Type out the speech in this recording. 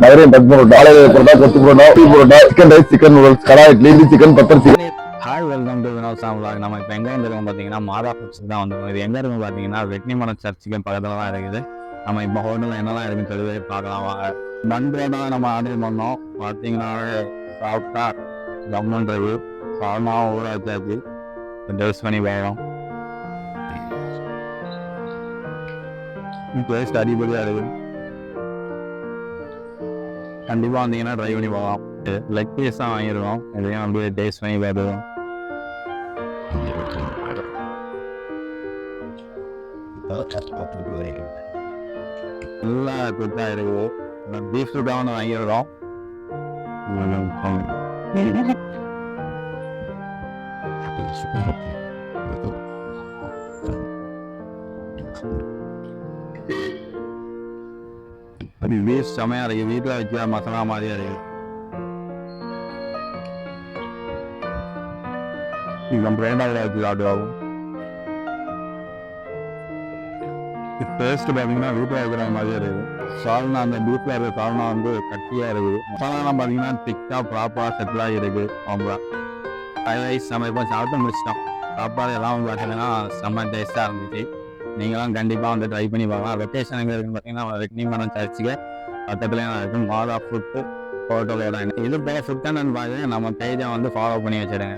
Madurai but parotta, ஆலை parotta, kothu parotta, tea parotta, chicken rice, chicken noodles, kadai idli, chicken pepper chicken. Hi, welcome to Vinoth சாம்லாக். நம்ம இப்போ எங்கே வந்துருக்கோம் பார்த்தீங்கன்னா மாதா ஃபுட்ஸுக்கு தான் வந்துருக்கோம். இது எங்கே இருக்குன்னு பார்த்தீங்கன்னா வெட்னிமரம் சர்ச்சுக்கு பக்கத்தில் தான் இருக்குது. நம்ம இப்போ ஹோட்டலில் என்னெல்லாம் இருக்குன்னு சொல்லி பார்க்கலாம் வாங்க. பன் பரோட்டா நம்ம ஆர்டர் பண்ணோம். பார்த்தீங்கன்னா சாப்பிட்டா கம்முன்றது சால்னாவும் ஊற வச்சாச்சு. டேஸ்ட் பண்ணி பார்க்கலாம். டேஸ்ட் அடிப்படையாக இருக்குது. கண்டிப்பாக வந்தீங்கன்னா ட்ரை பண்ணி பார்க்கலாம். லெக் பீஸ் தான் வாங்கியிருக்கோம். இதையும் அப்படியே டேஸ்ட் பண்ணி பார்த்துருவோம். நல்லா குட்டாக இருக்குது. பீஃப் சூட்டாக ஒன்று வாங்கியிருக்கோம். பீஃப் செமையாக இருக்குது. வீட்டில் வச்சா மசாலா மாதிரியா இருக்குது. பிராண்டாக இருக்குது. ஆகும் டேஸ்ட் பார்த்தீங்கன்னா வீட்டில் இருக்கிற மாதிரியே இருக்குது. சால்னா அந்த பீஃபில் இருக்கிற சால்னா வந்து கட்டியாக இருக்குது. மசாலாலாம் பார்த்தீங்கன்னா திக்காக ப்ராப்பராக செட்டிலாகி இருக்குது. அவங்க ரைஸ் நம்ம இப்போ சாப்பிட்டு முடிச்சிட்டோம். சாப்பாடு எல்லாம் பார்த்தீங்கன்னா செம்ம டேஸ்ட்டாக இருந்துச்சு. நீங்களும் கண்டிப்பாக வந்து ட்ரை பண்ணி பார்க்கலாம். லொக்கேஷன் எங்கே இருக்குன்னு பார்த்தீங்கன்னா வெட்னிமரம் சர்ச்சுக்கு பக்கத்துலேயே தான் இருக்குது. மாதா ஃபுட்டு ஹோட்டலோட இது பேர் ஃபுட் அண்ட் பார்த்து நம்ம பேஜை வந்து ஃபாலோ பண்ணி வச்சுடுங்க.